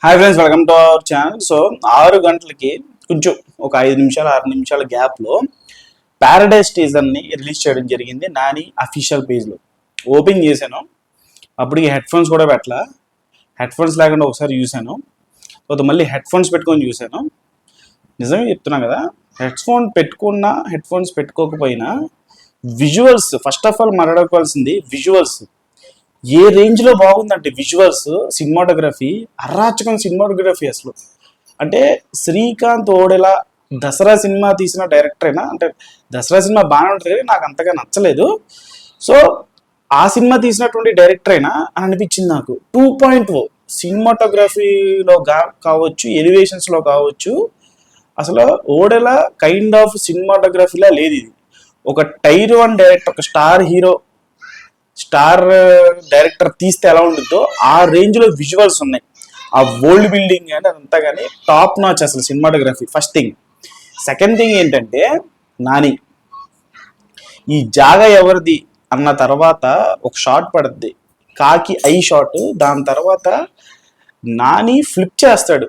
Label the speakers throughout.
Speaker 1: Hi friends, welcome to our channel. So 6 గంటలకి కొంచెం ఒక 5 నిమిషాలు 6 నిమిషాల గ్యాప్లో ప్యారడైజ్ టీజర్ని రిలీజ్ చేయడం జరిగింది నాని అఫీషియల్ పేజ్లో. ఓపెన్ చేశాను, అప్పటికి హెడ్ ఫోన్స్ కూడా పెట్టలా. హెడ్ ఫోన్స్ లేకుండా ఒకసారి చూశాను, తర్వాత మళ్ళీ హెడ్ ఫోన్స్ పెట్టుకొని చూశాను. నిజమే చెప్తున్నా కదా, హెడ్ ఫోన్ పెట్టుకున్నా హెడ్ ఫోన్స్ పెట్టుకోకపోయినా విజువల్స్ ఫస్ట్ ఆఫ్ ఆల్ మాట్లాడుకోవాల్సింది విజువల్స్ ఏ రేంజ్లో బాగుందంటే విజువల్స్, సినిమాటోగ్రఫీ, అరాచకం సినిమాటోగ్రఫీ అసలు. అంటే శ్రీకాంత్ ఓడెలా దసరా సినిమా తీసిన డైరెక్టర్ అయినా, అంటే దసరా సినిమా బాగానే ఉంటుంది, నాకు అంతగా నచ్చలేదు. సో ఆ సినిమా తీసినటువంటి డైరెక్టర్ అయినా అని అనిపించింది నాకు. 2.0 సినిమాటోగ్రఫీలో కావచ్చు, ఎలివేషన్స్లో కావచ్చు, అసలు ఓడెలా కైండ్ ఆఫ్ సినిమాటోగ్రఫీలా లేదు ఇది. ఒక టైర్ 1 డైరెక్టర్, ఒక స్టార్ డైరెక్టర్ తీస్తే ఎలా ఉంటుందో ఆ రేంజ్లో విజువల్స్ ఉన్నాయి. ఆ వరల్డ్ బిల్డింగ్ కానీ అదంతా కానీ టాప్ నాచ్ అసలు cinematography. First thing. Second thing ఏంటంటే నాని ఈ జాగా ఎవరిది అన్న తర్వాత ఒక షాట్ పడుద్ది, కాకి ఐ షాట్. దాని తర్వాత నాని ఫ్లిప్ చేస్తాడు,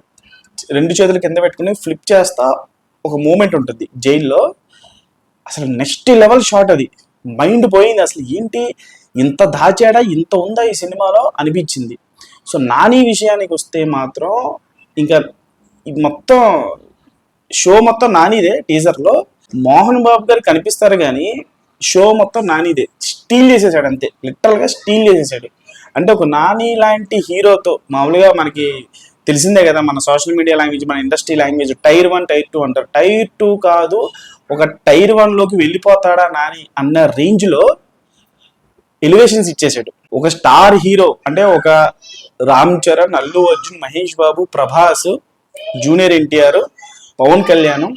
Speaker 1: 2 చేతులు కింద పెట్టుకుని ఫ్లిప్ చేస్తా ఒక మూమెంట్ ఉంటుంది జైల్లో. అసలు నెక్స్ట్ లెవెల్ షాట్ అది. మైండ్ పోయింది, అసలు ఏంటి ఇంత దాచాడా, ఇంత ఉందా ఈ సినిమాలో అనిపించింది. సో నాని విషయానికి వస్తే మాత్రం ఇంకా మొత్తం షో మొత్తం నానిదే. టీజర్లో మోహన్ బాబు గారు కనిపిస్తారు కానీ షో మొత్తం నానిదే. స్టీల్ చేసేసాడు అంతే, లిటరల్గా స్టీల్ చేసేసాడు. అంటే ఒక నాని లాంటి హీరోతో, మామూలుగా మనకి తెలిసిందే కదా మన సోషల్ మీడియా లాంగ్వేజ్, మన ఇండస్ట్రీ లాంగ్వేజ్, టైర్ 1 టైర్ 2 అంటారు. టైర్ 2 కాదు, ఒక టైర్ 1లోకి వెళ్ళిపోతాడా నాని అన్న రేంజ్లో ఎలివేషన్స్ ఇచ్చేసాడు. ఒక స్టార్ హీరో అంటే ఒక రామ్ చరణ్, అల్లు అర్జున్, మహేష్ బాబు, ప్రభాస్, జూనియర్ ఎన్టీఆర్, పవన్ కళ్యాణ్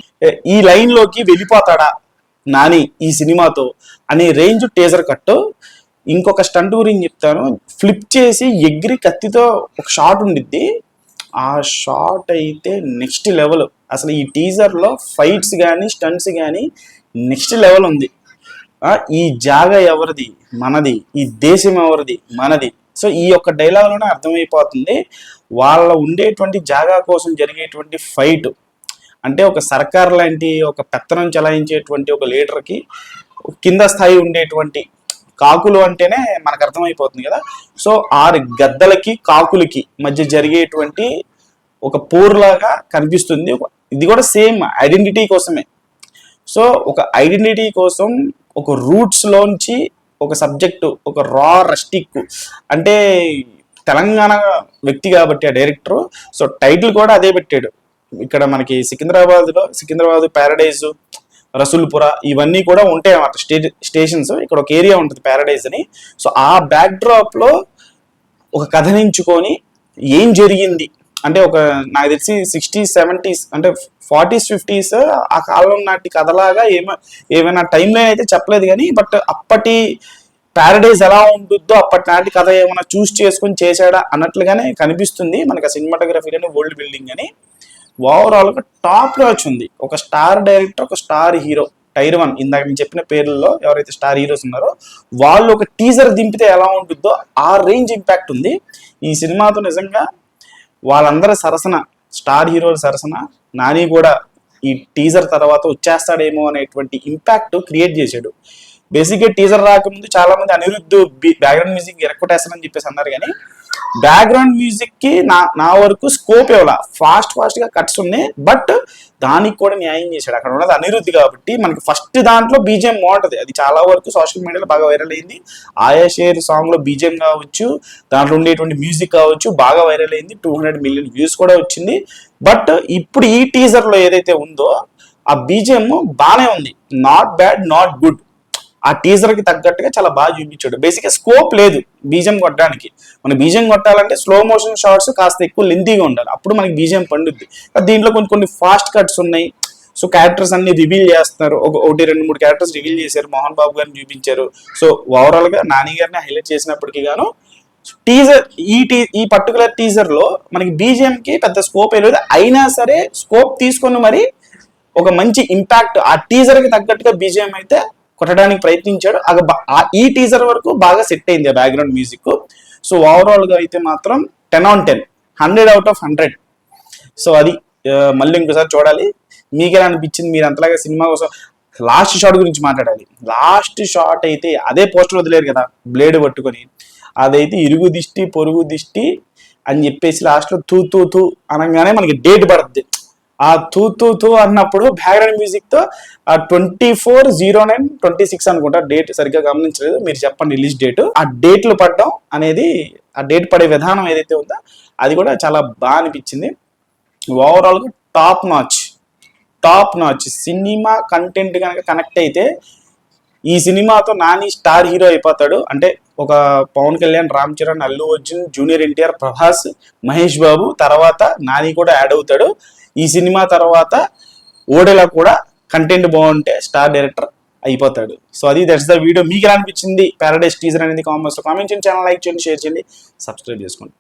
Speaker 1: ఈ లైన్లోకి వెళ్ళిపోతాడా నాని ఈ సినిమాతో అనే రేంజ్ టీజర్ కట్టు. ఇంకొక స్టంట్ గురించి చెప్తాను. ఫ్లిప్ చేసి ఎగిరి కత్తితో ఒక షాట్ ఉండిద్ది, ఆ షాట్ అయితే నెక్స్ట్ లెవెల్. అసలు ఈ టీజర్లో ఫైట్స్ కానీ స్టంట్స్ కానీ నెక్స్ట్ లెవెల్ ఉంది. ఈ జాగా ఎవరిది, మనది. ఈ దేశం ఎవరిది, మనది. సో ఈ యొక్క డైలాగ్లోనే అర్థమైపోతుంది వాళ్ళ ఉండేటువంటి జాగా కోసం జరిగేటువంటి ఫైట్. అంటే ఒక సర్కార్ లాంటి ఒక పెత్తనం చలాయించేటువంటి ఒక లీడర్కి కింద స్థాయి ఉండేటువంటి కాకులు అంటేనే మనకు అర్థమైపోతుంది కదా. సో 6 గద్దలకి కాకులకి మధ్య జరిగేటువంటి ఒక పోరులాగా కనిపిస్తుంది. ఇది కూడా సేమ్ ఐడెంటిటీ కోసమే. సో ఒక ఐడెంటిటీ కోసం ఒక రూట్స్లోంచి ఒక సబ్జెక్టు, ఒక రా రస్టిక్, అంటే తెలంగాణ వ్యక్తి కాబట్టి ఆ డైరెక్టరు. సో టైటిల్ కూడా అదే పెట్టాడు. ఇక్కడ మనకి సికింద్రాబాద్ ప్యారడైజ్, రసూల్పుర ఇవన్నీ కూడా ఉంటాయి అన్నమాట స్టేషన్స్. ఇక్కడ ఒక ఏరియా ఉంటుంది ప్యారడైజ్ అని. సో ఆ బ్యాక్డ్రాప్లో ఒక కథనించుకొని ఏం జరిగింది అంటే ఒక నాకు తెలిసి 60s 70s అంటే 40s 50s ఆ కాలం నాటి కథలాగా ఏమైనా టైం లైన్ అయితే చెప్పలేదు కానీ, బట్ అప్పటి ప్యారడైజ్ ఎలా ఉంటుందో అప్పటి నాటి కథ ఏమైనా చూస్ చేసుకొని చేశాడా అన్నట్లుగానే కనిపిస్తుంది మనకి ఆ సినిమాటోగ్రఫీ కానీ వరల్డ్ బిల్డింగ్ అని. ఓవరాల్గా టాప్ గా వచ్చింది. ఒక స్టార్ డైరెక్టర్, ఒక స్టార్ హీరో. టైర్ 1 ఇందాక నేను చెప్పిన పేర్లలో ఎవరైతే స్టార్ హీరోస్ ఉన్నారో వాళ్ళు ఒక టీజర్ దింపితే ఎలా ఉంటుందో ఆ రేంజ్ ఇంపాక్ట్ ఉంది ఈ సినిమాతో. నిజంగా వాళ్ళందరూ సరసన, స్టార్ హీరోల సరసన నాని కూడా ఈ టీజర్ తర్వాత వచ్చేస్తాడేమో అనేటువంటి ఇంపాక్ట్ క్రియేట్ చేశాడు. బేసిక్గా టీజర్ రాకముందు చాలా మంది అనిరుద్ధ్ బ్యాక్గ్రౌండ్ మ్యూజిక్ ఎరక్కొట్టేస్తానని చెప్పేసి అన్నారు కానీ బ్యాక్గ్రౌండ్ మ్యూజిక్ కి నా వరకు స్కోప్ ఇవ్వాల. ఫాస్ట్ గా కట్స్ ఉన్నాయి, బట్ దానికి కూడా న్యాయం చేశాడు. అక్కడ ఉన్నది అనిరుద్ధ్ కాబట్టి మనకి ఫస్ట్ దాంట్లో బీజిఎం బాగుంటది. అది చాలా వరకు సోషల్ మీడియాలో బాగా వైరల్ అయింది. ఆయా షేర్ సాంగ్ లో బీజిఎం కావచ్చు, దాంట్లో ఉండేటువంటి మ్యూజిక్ కావచ్చు, బాగా వైరల్ అయింది. 200 మిలియన్ వ్యూస్ కూడా వచ్చింది. బట్ ఇప్పుడు ఈ టీజర్ లో ఏదైతే ఉందో ఆ బీజిఎం బాగానే ఉంది. Not bad, not good. ఆ టీజర్ కి తగ్గట్టుగా చాలా బాగా చూపించాడు. బేసిక్గా స్కోప్ లేదు బీజిఎం కొట్టడానికి. మన బీజిఎం కొట్టాలంటే స్లో మోషన్ షాట్స్ కాస్త ఎక్కువ లెంతీగా ఉండాలి, అప్పుడు మనకి బీజిఎం పండుద్ది. దీంట్లో కొన్ని ఫాస్ట్ కట్స్ ఉన్నాయి. సో క్యారెక్టర్స్ అన్ని రివీల్ చేస్తున్నారు. 1-2-3 క్యారెక్టర్స్ రివీల్ చేశారు, మోహన్ బాబు గారిని చూపించారు. సో ఓవరాల్ గా నాని గారిని హైలైట్ చేసినప్పటికీ గాను టీజర్ ఈ పర్టికులర్ టీజర్ లో మనకి బీజిఎం కి పెద్ద స్కోప్ లేదు. అయినా సరే స్కోప్ తీసుకొని మరి ఒక మంచి ఇంపాక్ట్ ఆ టీజర్ కి తగ్గట్టుగా బీజిఎం అయితే కొట్టడానికి ప్రయత్నించాడు. ఈ టీజర్ వరకు బాగా సెట్ అయింది ఆ బ్యాక్గ్రౌండ్ మ్యూజిక్. సో ఓవరాల్ గా అయితే మాత్రం 10 on 10 100/100. సో అది మళ్ళీ ఇంకోసారి చూడాలి. మీకెలా అనిపించింది? మీరు అంతలాగా సినిమా కోసం లాస్ట్ షాట్ గురించి మాట్లాడాలి. లాస్ట్ షాట్ అయితే అదే పోస్టర్ వదిలేరు కదా బ్లేడ్ పట్టుకొని, అదైతే ఇరుగు దిష్టి పొరుగు దిష్టి అని చెప్పేసి లాస్ట్లో తూ తూ తూ అనగానే మనకి డేట్ పడుతుంది. ఆ తూ తూ తూ అన్నప్పుడు బ్యాక్గ్రౌండ్ మ్యూజిక్తో ఆ 24/09/26 అనుకుంటా, డేట్ సరిగ్గా గమనించలేదు, మీరు చెప్పండి రిలీజ్ డేట్. ఆ డేట్లు పడడం అనేది, ఆ డేట్ పడే విధానం ఏదైతే ఉందో అది కూడా చాలా బాగా అనిపించింది. ఓవరాల్గా టాప్ నాచ్ సినిమా కంటెంట్ కనుక కనెక్ట్ అయితే ఈ సినిమాతో నాని స్టార్ హీరో అయిపోతాడు. అంటే ఒక పవన్ కళ్యాణ్, రామ్ చరణ్, అల్లు అర్జున్, జూనియర్ ఎన్టీఆర్, ప్రభాస్, మహేష్ బాబు తర్వాత నాని కూడా యాడ్ అవుతాడు. ఈ సినిమా తర్వాత ఓడేలా కూడా కంటెంట్ బాగుంటే స్టార్ డైరెక్టర్ అయిపోతాడు. సో అది దట్స్ ద వీడియో. మీకు ఎలా అనిపించింది ప్యారడైస్ టీజర్ అనేది కామెంట్స్ లో కామెంట్ చేయండి. ఛానల్ లైక్ చేయండి, షేర్ చేయండి, సబ్స్క్రైబ్ చేసుకోండి.